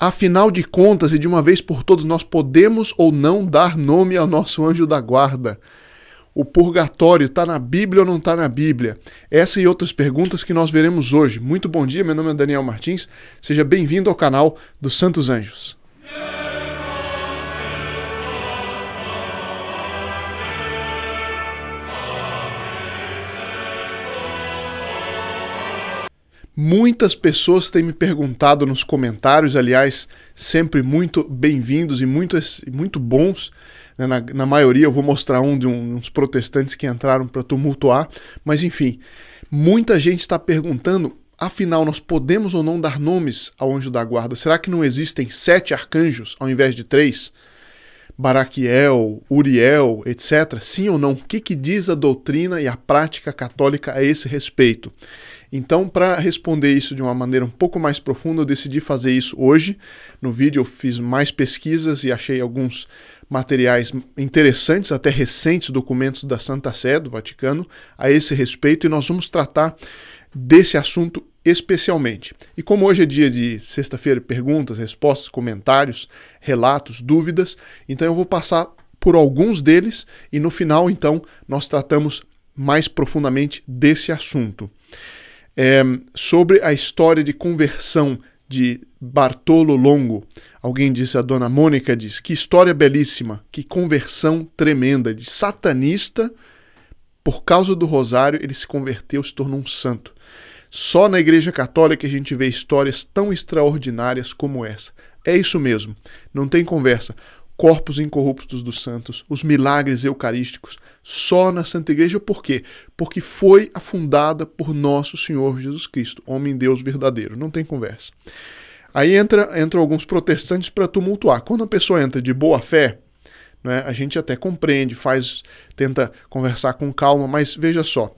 Afinal de contas, e de uma vez por todas, nós podemos ou não dar nome ao nosso anjo da guarda? O purgatório está na Bíblia ou não está na Bíblia? Essa e outras perguntas que nós veremos hoje. Muito bom dia, meu nome é Daniel Martins. Seja bem-vindo ao canal dos Santos Anjos. Muitas pessoas têm me perguntado nos comentários, aliás, sempre muito bem-vindos e muito bons. Na maioria eu vou mostrar de uns protestantes que entraram para tumultuar, mas enfim, muita gente está perguntando, afinal, nós podemos ou não dar nomes ao anjo da guarda? Será que não existem 7 arcanjos ao invés de 3? Baraquiel, Uriel, etc. Sim ou não? O que diz a doutrina e a prática católica a esse respeito? Então, para responder isso de uma maneira um pouco mais profunda, eu decidi fazer isso hoje. No vídeo eu fiz mais pesquisas e achei alguns materiais interessantes, até recentes documentos da Santa Sé, do Vaticano, a esse respeito, e nós vamos tratar desse assunto especialmente. E como hoje é dia de sexta-feira, perguntas, respostas, comentários, relatos, dúvidas, então eu vou passar por alguns deles e no final, então, nós tratamos mais profundamente desse assunto. Sobre a história de conversão de Bartolo Longo. Alguém disse, a dona Mônica diz, que história belíssima, que conversão tremenda, de satanista, por causa do rosário, ele se converteu, se tornou um santo. Só na Igreja Católica a gente vê histórias tão extraordinárias como essa. É isso mesmo, não tem conversa. Corpos incorruptos dos santos, os milagres eucarísticos, só na Santa Igreja. Por quê? Porque foi afundada por nosso Senhor Jesus Cristo, homem Deus verdadeiro, não tem conversa. Aí entram alguns protestantes para tumultuar. Quando a pessoa entra de boa fé, né, a gente até compreende, tenta conversar com calma, mas veja só,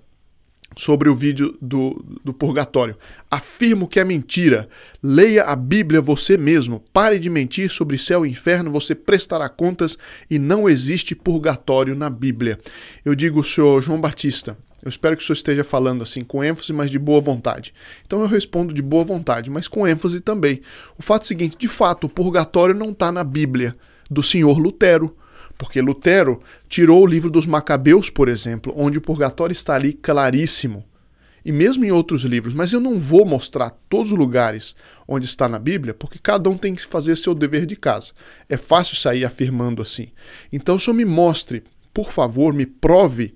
sobre o vídeo do purgatório. Afirmo que é mentira. Leia a Bíblia você mesmo. Pare de mentir sobre céu e inferno, você prestará contas e não existe purgatório na Bíblia. Eu digo, senhor João Batista, eu espero que o senhor esteja falando assim com ênfase, mas de boa vontade. Então eu respondo de boa vontade, mas com ênfase também. O fato é o seguinte, de fato, o purgatório não está na Bíblia do senhor Lutero. Porque Lutero tirou o livro dos Macabeus, por exemplo, onde o purgatório está ali claríssimo. E mesmo em outros livros, mas eu não vou mostrar todos os lugares onde está na Bíblia, porque cada um tem que fazer seu dever de casa. É fácil sair afirmando assim. Então, o senhor me mostre, por favor, me prove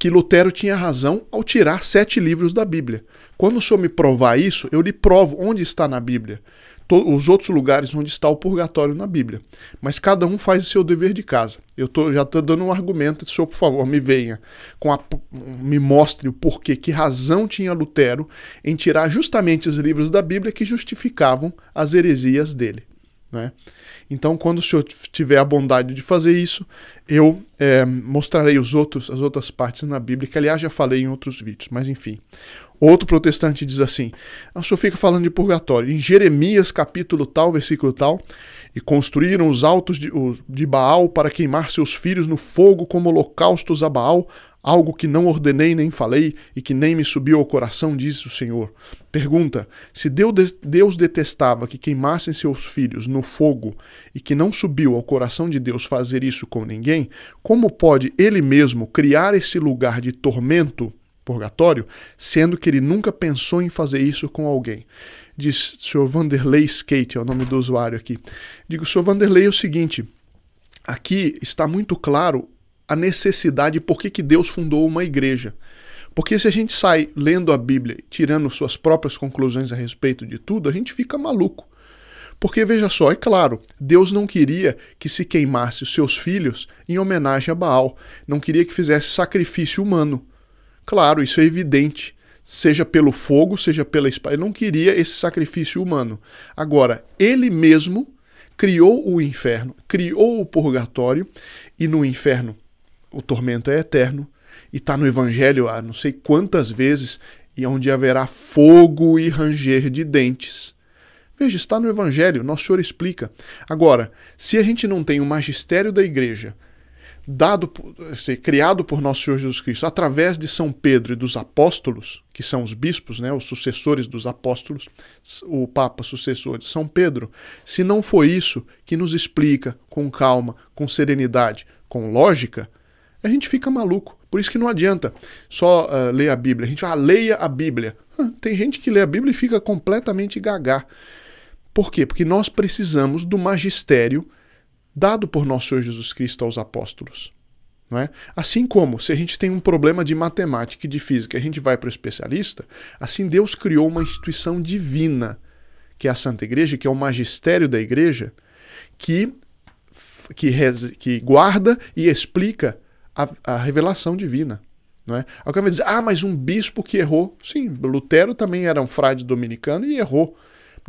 que Lutero tinha razão ao tirar 7 livros da Bíblia. Quando o senhor me provar isso, eu lhe provo onde está na Bíblia. Os outros lugares onde está o purgatório na Bíblia. Mas cada um faz o seu dever de casa. Eu já estou dando um argumento, senhor, por favor, me venha, me mostre o porquê, que razão tinha Lutero em tirar justamente os livros da Bíblia que justificavam as heresias dele. Né? Então, quando o senhor tiver a bondade de fazer isso, eu mostrarei as outras partes na Bíblia, que aliás já falei em outros vídeos, mas enfim. Outro protestante diz assim, o senhor fica falando de purgatório, em Jeremias capítulo tal, versículo tal, e construíram os altos de Baal para queimar seus filhos no fogo como holocaustos a Baal, algo que não ordenei nem falei e que nem me subiu ao coração, diz o Senhor. Pergunta, se Deus detestava que queimassem seus filhos no fogo e que não subiu ao coração de Deus fazer isso com ninguém, como pode ele mesmo criar esse lugar de tormento, purgatório, sendo que ele nunca pensou em fazer isso com alguém? Diz o Sr. Vanderlei Skate, é o nome do usuário aqui. Digo, Sr. Vanderlei, é o seguinte, aqui está muito claro a necessidade, por que Deus fundou uma igreja. Porque se a gente sai lendo a Bíblia, tirando suas próprias conclusões a respeito de tudo, a gente fica maluco. Porque, veja só, é claro, Deus não queria que se queimasse os seus filhos em homenagem a Baal. Não queria que fizesse sacrifício humano. Claro, isso é evidente, seja pelo fogo, seja pela espada. Ele não queria esse sacrifício humano. Agora, ele mesmo criou o inferno, criou o purgatório, e no inferno o tormento é eterno, e está no Evangelho há não sei quantas vezes, e onde haverá fogo e ranger de dentes. Veja, está no Evangelho, Nosso Senhor explica. Agora, se a gente não tem o magistério da igreja, criado por nosso Senhor Jesus Cristo através de São Pedro e dos apóstolos, que são os bispos, né, os sucessores dos apóstolos, o Papa sucessor de São Pedro, se não foi isso que nos explica com calma, com serenidade, com lógica, a gente fica maluco. Por isso que não adianta só ler a Bíblia. A gente fala, leia a Bíblia. Tem gente que lê a Bíblia e fica completamente gagá. Por quê? Porque nós precisamos do magistério dado por nosso Senhor Jesus Cristo aos apóstolos. Não é? Assim como, se a gente tem um problema de matemática e de física, a gente vai para o especialista, assim Deus criou uma instituição divina, que é a Santa Igreja, que é o magistério da Igreja, que guarda e explica a revelação divina. Não é? Alguém vai dizer, mas um bispo que errou. Sim, Lutero também era um frade dominicano e errou.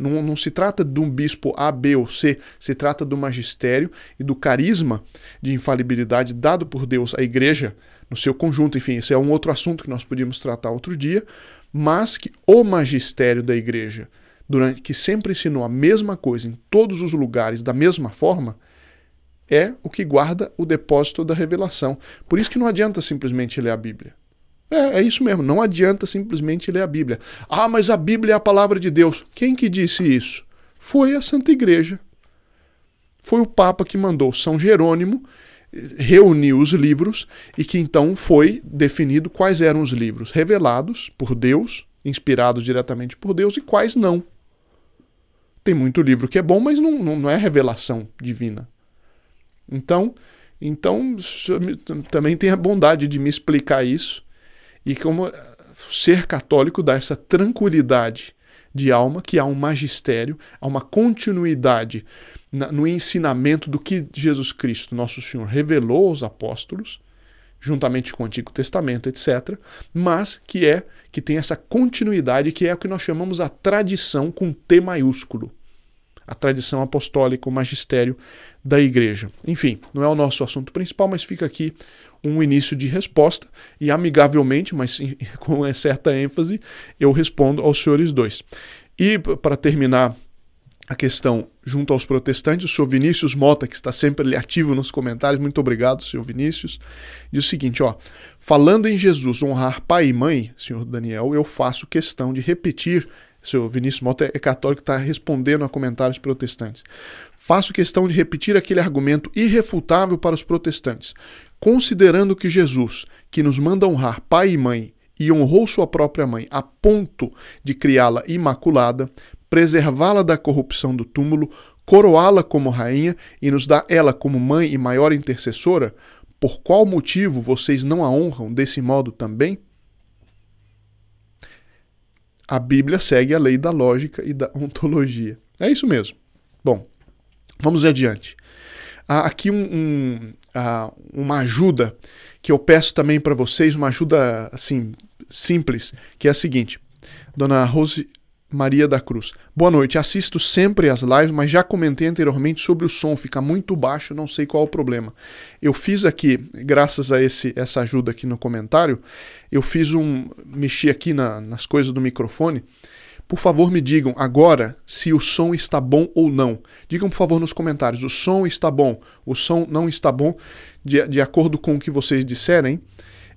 Não se trata de um bispo A, B ou C, se trata do magistério e do carisma de infalibilidade dado por Deus à Igreja no seu conjunto. Enfim, esse é um outro assunto que nós podíamos tratar outro dia, mas que o magistério da Igreja, que sempre ensinou a mesma coisa em todos os lugares da mesma forma, é o que guarda o depósito da revelação. Por isso que não adianta simplesmente ler a Bíblia. É isso mesmo, não adianta simplesmente ler a Bíblia. Mas a Bíblia é a palavra de Deus. Quem que disse isso? Foi a Santa Igreja. Foi o Papa que mandou São Jerônimo reunir os livros e que então foi definido quais eram os livros revelados por Deus, inspirados diretamente por Deus, e quais não. Tem muito livro que é bom, mas não é revelação divina. Então, também tem a bondade de me explicar isso. E como ser católico dá essa tranquilidade de alma, que há um magistério, há uma continuidade no ensinamento do que Jesus Cristo, nosso Senhor, revelou aos apóstolos, juntamente com o Antigo Testamento, etc., mas que tem essa continuidade, que é o que nós chamamos a tradição com T maiúsculo. A tradição apostólica, o magistério da Igreja. Enfim, não é o nosso assunto principal, mas fica aqui um início de resposta e amigavelmente, mas com certa ênfase, eu respondo aos senhores dois. E para terminar a questão junto aos protestantes, o senhor Vinícius Mota, que está sempre ativo nos comentários, muito obrigado, senhor Vinícius, diz o seguinte, falando em Jesus honrar pai e mãe, senhor Daniel, eu faço questão de repetir. O senhor Vinícius Mota é católico, está respondendo a comentários protestantes. Faço questão de repetir aquele argumento irrefutável para os protestantes. Considerando que Jesus, que nos manda honrar pai e mãe, e honrou sua própria mãe a ponto de criá-la imaculada, preservá-la da corrupção do túmulo, coroá-la como rainha e nos dá ela como mãe e maior intercessora, por qual motivo vocês não a honram desse modo também? A Bíblia segue a lei da lógica e da ontologia. É isso mesmo. Bom, vamos adiante. Aqui uma ajuda que eu peço também para vocês, uma ajuda assim simples, que é a seguinte. Dona Rose Maria da Cruz. Boa noite, assisto sempre as lives, mas já comentei anteriormente sobre o som, fica muito baixo, não sei qual é o problema. Eu fiz aqui, graças a essa ajuda aqui no comentário, mexi aqui nas coisas do microfone. Por favor, me digam agora se o som está bom ou não. Digam, por favor, nos comentários, o som está bom, o som não está bom, de acordo com o que vocês disserem.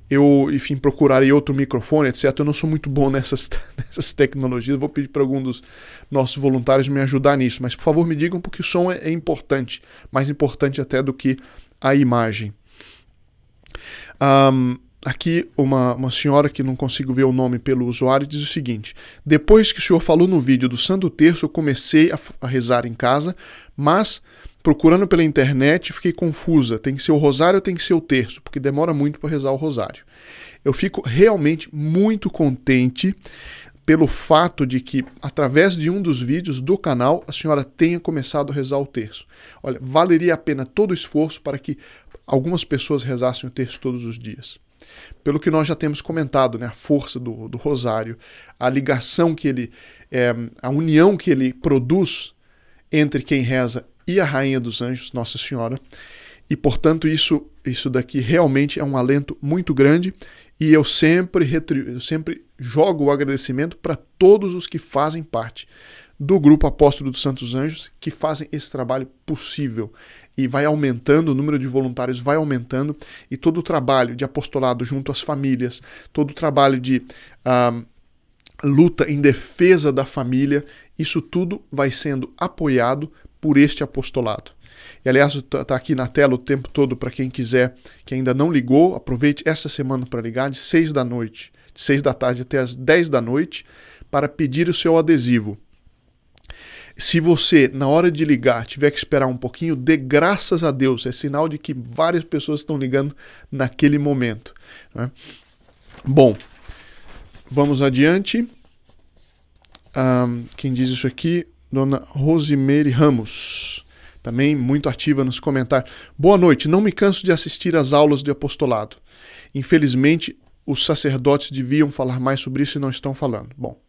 Eu, enfim, procurarei outro microfone, etc. Eu não sou muito bom nessas tecnologias, vou pedir para algum dos nossos voluntários me ajudar nisso. Mas, por favor, me digam, porque o som é importante, mais importante até do que a imagem. Aqui uma senhora que não consigo ver o nome pelo usuário diz o seguinte: depois que o senhor falou no vídeo do Santo Terço, eu comecei a rezar em casa, mas procurando pela internet fiquei confusa. Tem que ser o rosário ou tem que ser o terço? Porque demora muito para rezar o rosário. Eu fico realmente muito contente pelo fato de que, através de um dos vídeos do canal, a senhora tenha começado a rezar o terço. Olha, valeria a pena todo o esforço para que algumas pessoas rezassem o terço todos os dias. Pelo que nós já temos comentado, né, a força do rosário, a ligação a união que ele produz entre quem reza e a Rainha dos Anjos, Nossa Senhora, e portanto isso daqui realmente é um alento muito grande, e eu sempre jogo o agradecimento para todos os que fazem parte do Grupo Apóstolo dos Santos Anjos que fazem esse trabalho possível. E vai aumentando, o número de voluntários vai aumentando, e todo o trabalho de apostolado junto às famílias, todo o trabalho de luta em defesa da família, isso tudo vai sendo apoiado por este apostolado. E aliás, está aqui na tela o tempo todo para quem quiser, que ainda não ligou, aproveite essa semana para ligar de 6 da noite, de 6 da tarde até as 10 da noite, para pedir o seu adesivo. Se você, na hora de ligar, tiver que esperar um pouquinho, dê graças a Deus. É sinal de que várias pessoas estão ligando naquele momento, né? Bom, vamos adiante. Quem diz isso aqui? Dona Rosimeire Ramos. Também muito ativa nos comentários. Boa noite, não me canso de assistir às aulas de apostolado. Infelizmente, os sacerdotes deviam falar mais sobre isso e não estão falando. Bom.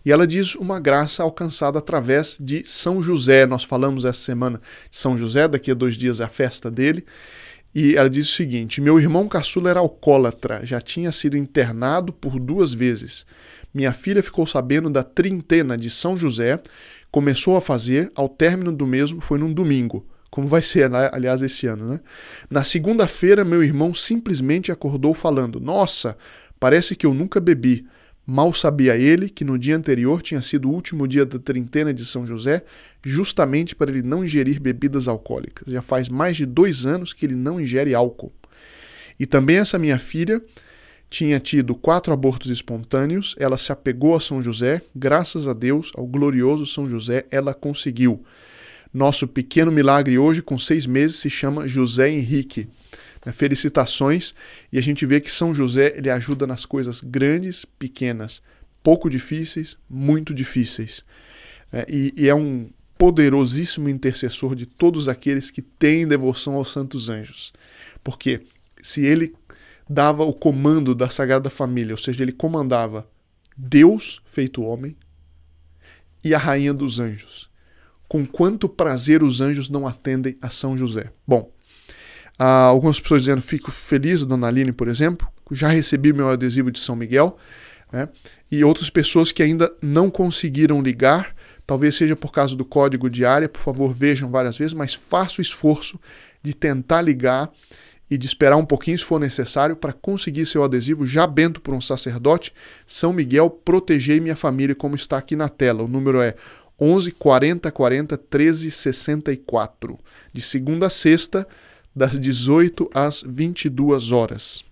E ela diz uma graça alcançada através de São José. Nós falamos essa semana de São José, daqui a 2 dias é a festa dele. E ela diz o seguinte: meu irmão caçula era alcoólatra, já tinha sido internado por 2 vezes. Minha filha ficou sabendo da trintena de São José, começou a fazer, ao término do mesmo foi num domingo. Como vai ser, aliás, esse ano, né? Na segunda-feira, meu irmão simplesmente acordou falando: nossa, parece que eu nunca bebi. Mal sabia ele que no dia anterior tinha sido o último dia da trintena de São José, justamente para ele não ingerir bebidas alcoólicas. Já faz mais de 2 anos que ele não ingere álcool. E também essa minha filha tinha tido 4 abortos espontâneos, ela se apegou a São José, graças a Deus, ao glorioso São José, ela conseguiu. Nosso pequeno milagre hoje, com 6 meses, se chama José Henrique. Felicitações, e a gente vê que São José ele ajuda nas coisas grandes, pequenas, pouco difíceis, muito difíceis. E é um poderosíssimo intercessor de todos aqueles que têm devoção aos santos anjos. Porque se ele dava o comando da Sagrada Família, ou seja, ele comandava Deus feito homem e a Rainha dos Anjos, com quanto prazer os anjos não atendem a São José. Bom, algumas pessoas dizendo, fico feliz, Dona Aline, por exemplo, já recebi meu adesivo de São Miguel, né? E outras pessoas que ainda não conseguiram ligar, talvez seja por causa do código de área, por favor vejam várias vezes, mas faça o esforço de tentar ligar e de esperar um pouquinho se for necessário para conseguir seu adesivo já bento por um sacerdote. São Miguel, protegei minha família, como está aqui na tela. O número é 11 40 40 13 64, de segunda a sexta, das 18 às 22 horas.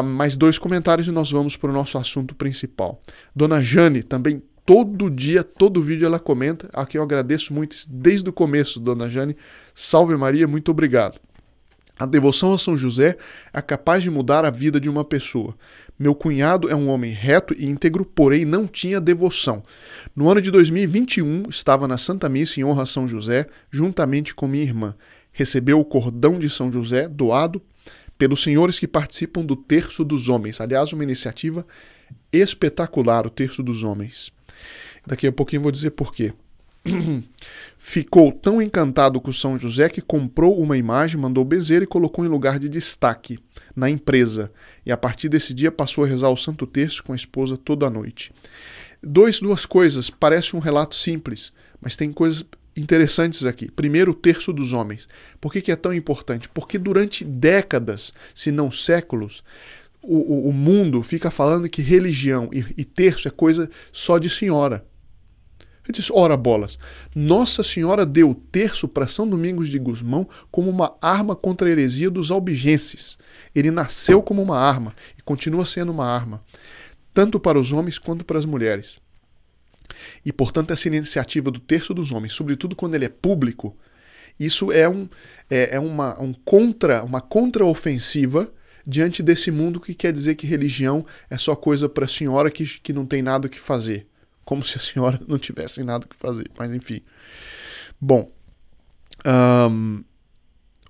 Mais 2 comentários e nós vamos para o nosso assunto principal. Dona Jane, também todo dia, todo vídeo ela comenta, a quem eu agradeço muito desde o começo, Dona Jane. Salve Maria, muito obrigado. A devoção a São José é capaz de mudar a vida de uma pessoa. Meu cunhado é um homem reto e íntegro, porém não tinha devoção. No ano de 2021, estava na Santa Missa em honra a São José, juntamente com minha irmã. Recebeu o cordão de São José, doado pelos senhores que participam do Terço dos Homens. Aliás, uma iniciativa espetacular, o Terço dos Homens. Daqui a pouquinho eu vou dizer por quê. Ficou tão encantado com São José que comprou uma imagem, mandou benzer e colocou em lugar de destaque na empresa. E a partir desse dia passou a rezar o Santo Terço com a esposa toda a noite. Duas coisas, parece um relato simples, mas tem coisas interessantes aqui. Primeiro, o Terço dos Homens. Por que é tão importante? Porque durante décadas, se não séculos, o mundo fica falando que religião e terço é coisa só de senhora. Ele diz, ora bolas, Nossa Senhora deu o terço para São Domingos de Gusmão como uma arma contra a heresia dos albigenses. Ele nasceu como uma arma e continua sendo uma arma, tanto para os homens quanto para as mulheres. E, portanto, essa iniciativa do Terço dos Homens, sobretudo quando ele é público, isso é uma contra-ofensiva diante desse mundo que quer dizer que religião é só coisa para a senhora que não tem nada o que fazer. Como se a senhora não tivesse nada o que fazer, mas enfim. Bom,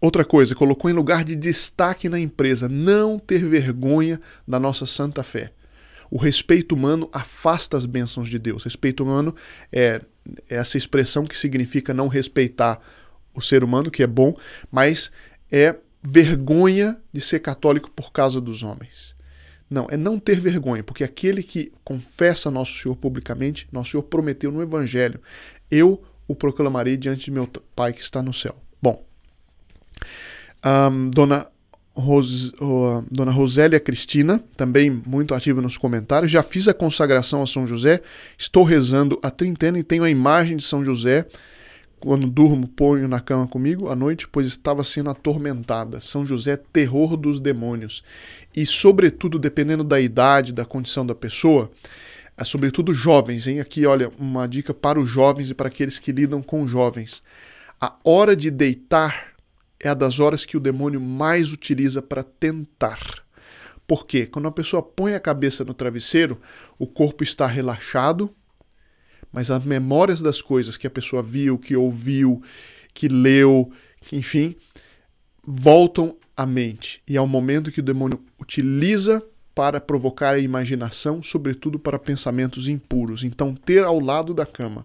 outra coisa, colocou em lugar de destaque na empresa, não ter vergonha da nossa santa fé. O respeito humano afasta as bênçãos de Deus. Respeito humano é essa expressão que significa não respeitar o ser humano, que é bom, mas é vergonha de ser católico por causa dos homens. Não, é não ter vergonha, porque aquele que confessa Nosso Senhor publicamente, Nosso Senhor prometeu no Evangelho, eu o proclamarei diante de meu Pai que está no céu. Bom, Dona Rosélia Cristina, também muito ativa nos comentários, já fiz a consagração a São José, estou rezando a trintena e tenho a imagem de São José. Quando durmo, ponho na cama comigo à noite, pois estava sendo atormentada. São José, terror dos demônios. E, sobretudo, dependendo da idade, da condição da pessoa, sobretudo jovens, hein? Aqui, olha, uma dica para os jovens e para aqueles que lidam com jovens. A hora de deitar é a das horas que o demônio mais utiliza para tentar. Por quê? Quando a pessoa põe a cabeça no travesseiro, o corpo está relaxado, mas as memórias das coisas que a pessoa viu, que ouviu, que leu, enfim, voltam à mente. E é o momento que o demônio utiliza para provocar a imaginação, sobretudo para pensamentos impuros. Então, ter ao lado da cama,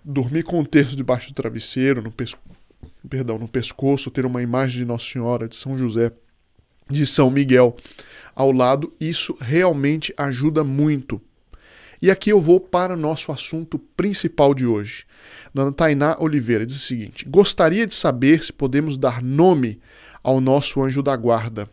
dormir com o terço debaixo do travesseiro, no pescoço, ter uma imagem de Nossa Senhora, de São José, de São Miguel ao lado, isso realmente ajuda muito. E aqui eu vou para o nosso assunto principal de hoje. Dona Tainá Oliveira diz o seguinte: gostaria de saber se podemos dar nome ao nosso anjo da guarda.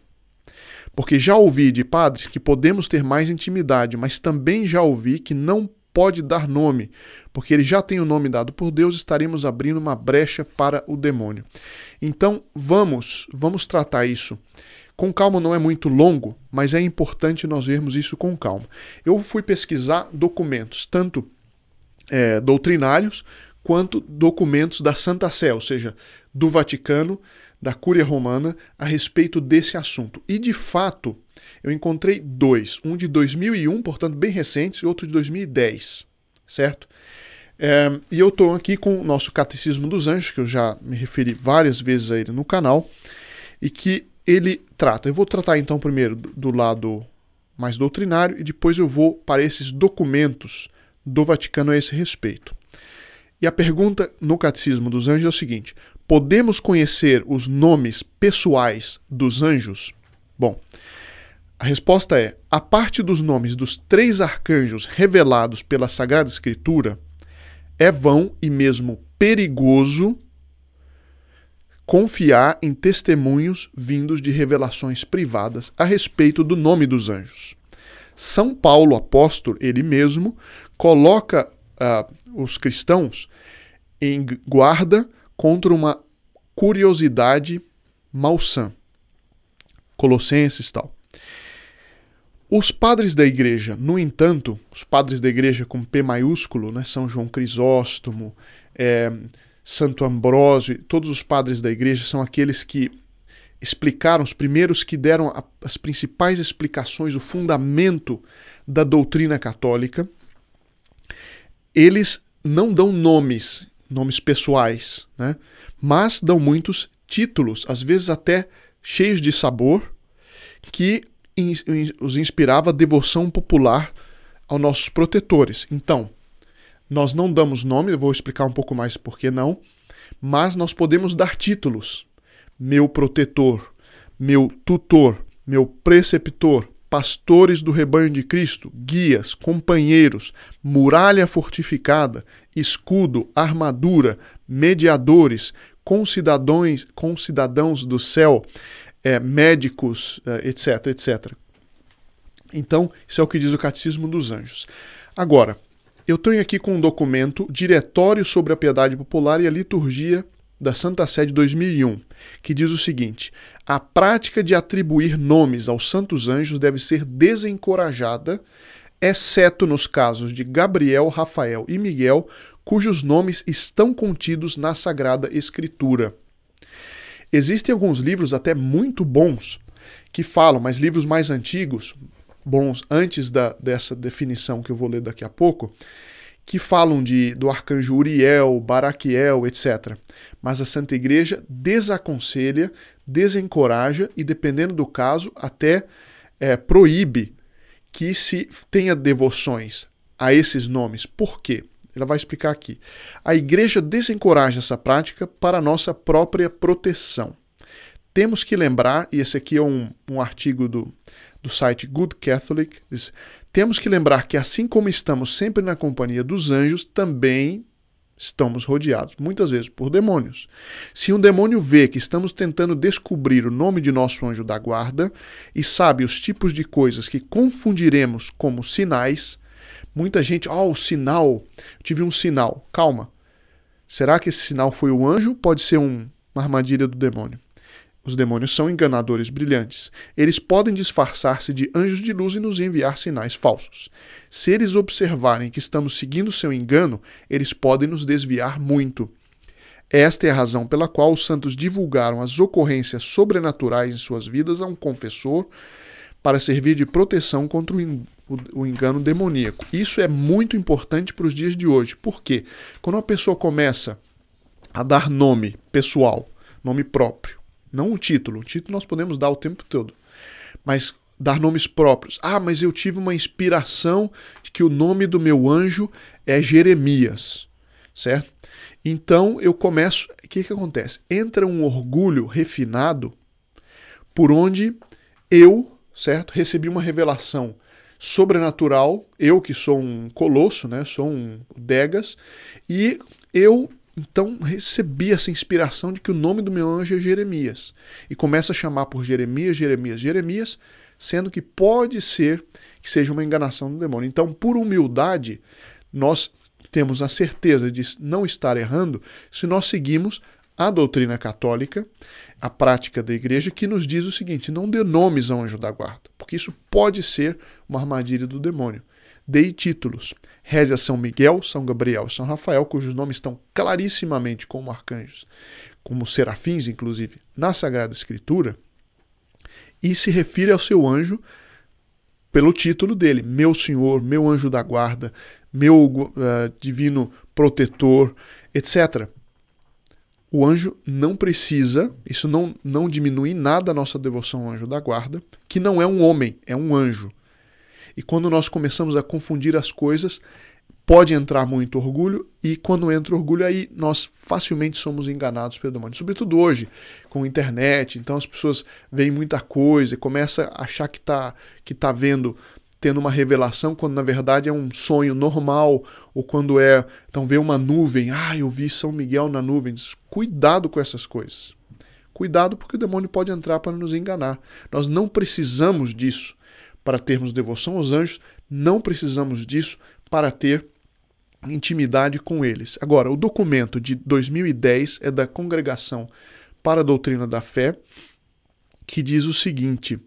Porque já ouvi de padres que podemos ter mais intimidade, mas também já ouvi que não pode dar nome, porque ele já tem o nome dado por Deus, estaremos abrindo uma brecha para o demônio. Então vamos tratar isso. Com calma, não é muito longo, mas é importante nós vermos isso com calma. Eu fui pesquisar documentos, tanto doutrinários, quanto documentos da Santa Sé, ou seja, do Vaticano, da Cúria Romana, a respeito desse assunto. E, de fato, eu encontrei dois. Um de 2001, portanto, bem recentes, e outro de 2010, certo? E eu estou aqui com o nosso Catecismo dos Anjos, que eu já me referi várias vezes a ele no canal, e que ele trata. Eu vou tratar então primeiro do lado mais doutrinário e depois eu vou para esses documentos do Vaticano a esse respeito. E a pergunta no Catecismo dos Anjos é o seguinte: podemos conhecer os nomes pessoais dos anjos? Bom, a resposta é: a parte dos nomes dos 3 arcanjos revelados pela Sagrada Escritura, é vão e mesmo perigoso confiar em testemunhos vindos de revelações privadas a respeito do nome dos anjos. São Paulo, apóstolo, ele mesmo, coloca os cristãos em guarda contra uma curiosidade malsã. Colossenses e tal. Os padres da igreja, no entanto, os padres da igreja com P maiúsculo, né, São João Crisóstomo, Santo Ambrósio, todos os padres da igreja são aqueles que explicaram, os primeiros que deram as principais explicações, o fundamento da doutrina católica. Eles não dão nomes pessoais, né? Mas dão muitos títulos, às vezes até cheios de sabor, que os inspirava a devoção popular aos nossos protetores. Então, nós não damos nome, eu vou explicar um pouco mais por que não, mas nós podemos dar títulos. Meu protetor, meu tutor, meu preceptor, pastores do rebanho de Cristo, guias, companheiros, muralha fortificada, escudo, armadura, mediadores, concidadãos do céu, médicos, etc, etc. Então, isso é o que diz o Catecismo dos Anjos. Agora, eu tenho aqui com um documento, Diretório sobre a Piedade Popular e a Liturgia da Santa Sé de 2001, que diz o seguinte: a prática de atribuir nomes aos santos anjos deve ser desencorajada, exceto nos casos de Gabriel, Rafael e Miguel, cujos nomes estão contidos na Sagrada Escritura. Existem alguns livros até muito bons que falam, mas livros mais antigos, bons antes dessa definição que eu vou ler daqui a pouco, que falam do arcanjo Uriel, Baraquiel, etc. Mas a Santa Igreja desaconselha, desencoraja e, dependendo do caso, até proíbe que se tenha devoções a esses nomes. Por quê? Ela vai explicar aqui. A Igreja desencoraja essa prática para a nossa própria proteção. Temos que lembrar, e esse aqui é um artigo do site Good Catholic, diz: temos que lembrar que assim como estamos sempre na companhia dos anjos, também estamos rodeados, muitas vezes, por demônios. Se um demônio vê que estamos tentando descobrir o nome de nosso anjo da guarda e sabe os tipos de coisas que confundiremos como sinais, muita gente, o sinal, eu tive um sinal. Calma. Será que esse sinal foi o anjo? Pode ser uma armadilha do demônio. Os demônios são enganadores brilhantes. Eles podem disfarçar-se de anjos de luz e nos enviar sinais falsos. Se eles observarem que estamos seguindo seu engano, eles podem nos desviar muito. Esta é a razão pela qual os santos divulgaram as ocorrências sobrenaturais em suas vidas a um confessor para servir de proteção contra o engano demoníaco. Isso é muito importante para os dias de hoje. Por quê? Quando uma pessoa começa a dar nome pessoal, nome próprio, não o título nós podemos dar o tempo todo, mas dar nomes próprios. Mas eu tive uma inspiração de que o nome do meu anjo é Jeremias, certo? Então eu começo, o que acontece? Entra um orgulho refinado por onde eu, certo, recebi uma revelação sobrenatural, eu que sou um colosso, né, sou um Degas, e eu então recebi essa inspiração de que o nome do meu anjo é Jeremias. E começa a chamar por Jeremias, Jeremias, Jeremias, sendo que pode ser que seja uma enganação do demônio. Então, por humildade, nós temos a certeza de não estar errando se nós seguimos a doutrina católica, a prática da igreja, que nos diz o seguinte: não dê nomes ao anjo da guarda, porque isso pode ser uma armadilha do demônio. Dê títulos. Reze a São Miguel, São Gabriel e São Rafael, cujos nomes estão clarissimamente como arcanjos, como serafins, inclusive, na Sagrada Escritura, e se refira ao seu anjo pelo título dele: meu Senhor, meu anjo da guarda, meu divino protetor, etc. O anjo não precisa, isso não diminui nada a nossa devoção ao anjo da guarda, que não é um homem, é um anjo. E quando nós começamos a confundir as coisas, pode entrar muito orgulho, e quando entra orgulho, aí nós facilmente somos enganados pelo demônio. Sobretudo hoje, com a internet, então as pessoas veem muita coisa e começam a achar que tá tendo uma revelação, quando na verdade é um sonho normal, ou quando então vê uma nuvem, eu vi São Miguel na nuvem. Cuidado com essas coisas. Cuidado, porque o demônio pode entrar para nos enganar. Nós não precisamos disso para termos devoção aos anjos, não precisamos disso para ter intimidade com eles. Agora, o documento de 2010 é da Congregação para a Doutrina da Fé, que diz o seguinte: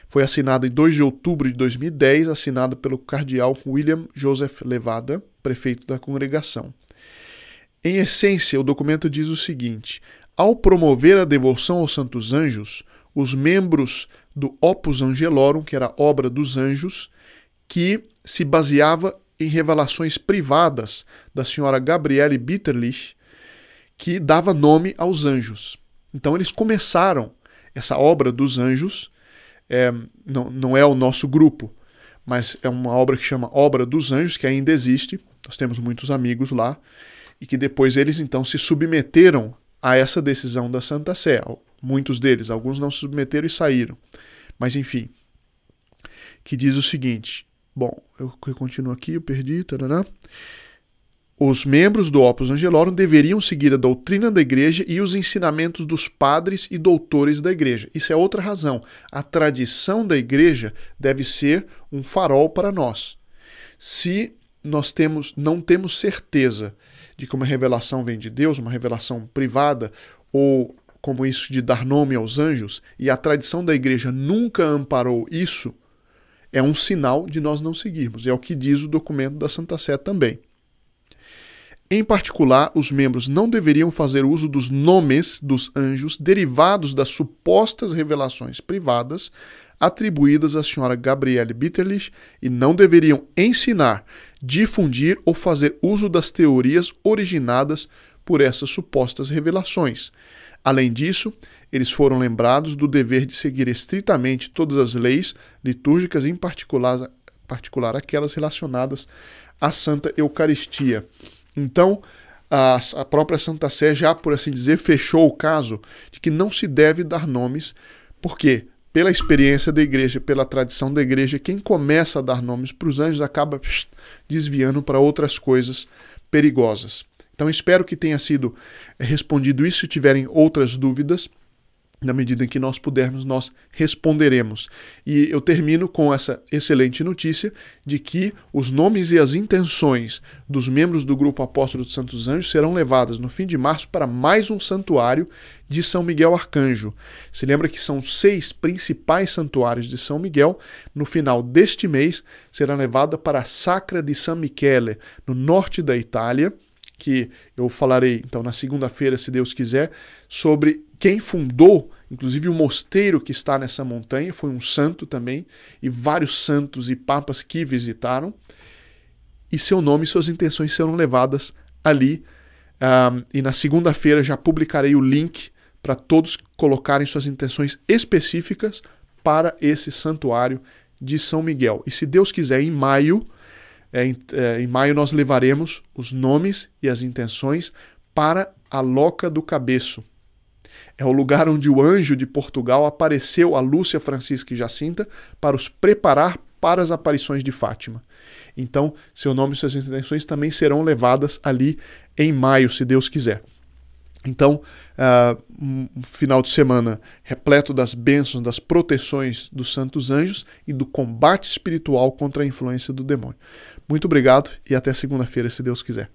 foi assinado em 2 de outubro de 2010, assinado pelo cardeal William Joseph Levada, prefeito da congregação. Em essência, o documento diz o seguinte: ao promover a devoção aos santos anjos, os membros do Opus Angelorum, que era a obra dos anjos, que se baseava em revelações privadas da senhora Gabriele Bitterlich, que dava nome aos anjos. Então eles começaram essa obra dos anjos, não é o nosso grupo, mas é uma obra que chama Obra dos Anjos, que ainda existe, nós temos muitos amigos lá, e que depois eles então se submeteram a essa decisão da Santa Sé. Muitos deles, alguns não se submeteram e saíram. Mas enfim, que diz o seguinte, eu continuo aqui, eu perdi, tarará. Os membros do Opus Angelorum deveriam seguir a doutrina da igreja e os ensinamentos dos padres e doutores da igreja. Isso é outra razão. A tradição da igreja deve ser um farol para nós. Se nós não temos certeza de que uma revelação vem de Deus, uma revelação privada, ou como isso de dar nome aos anjos, e a tradição da igreja nunca amparou isso, é um sinal de nós não seguirmos. É o que diz o documento da Santa Sé também. Em particular, os membros não deveriam fazer uso dos nomes dos anjos derivados das supostas revelações privadas atribuídas à senhora Gabriele Bitterlich e não deveriam ensinar, difundir ou fazer uso das teorias originadas por essas supostas revelações. Além disso, eles foram lembrados do dever de seguir estritamente todas as leis litúrgicas, em particular aquelas relacionadas à Santa Eucaristia. Então, a própria Santa Sé já, por assim dizer, fechou o caso de que não se deve dar nomes. Por quê? pela experiência da igreja, pela tradição da igreja, quem começa a dar nomes para os anjos acaba desviando para outras coisas perigosas. Então espero que tenha sido respondido isso. Se tiverem outras dúvidas, na medida em que nós pudermos, nós responderemos. E eu termino com essa excelente notícia de que os nomes e as intenções dos membros do Grupo Apóstolo dos Santos Anjos serão levadas no fim de março para mais um santuário de São Miguel Arcanjo. Se lembra que são 6 principais santuários de São Miguel. No final deste mês será levada para a Sacra di San Michele, no norte da Itália, que eu falarei então na segunda-feira, se Deus quiser, sobre quem fundou, inclusive o mosteiro que está nessa montanha, foi um santo também, e vários santos e papas que visitaram, e seu nome e suas intenções serão levadas ali, e na segunda-feira já publicarei o link para todos colocarem suas intenções específicas para esse santuário de São Miguel. E se Deus quiser, em maio nós levaremos os nomes e as intenções para a Loca do Cabeço. É o lugar onde o anjo de Portugal apareceu a Lúcia, Francisca e Jacinta para os preparar para as aparições de Fátima. Então, seu nome e suas intenções também serão levadas ali em maio, se Deus quiser. Então, um final de semana repleto das bênçãos, das proteções dos santos anjos e do combate espiritual contra a influência do demônio. Muito obrigado e até segunda-feira, se Deus quiser.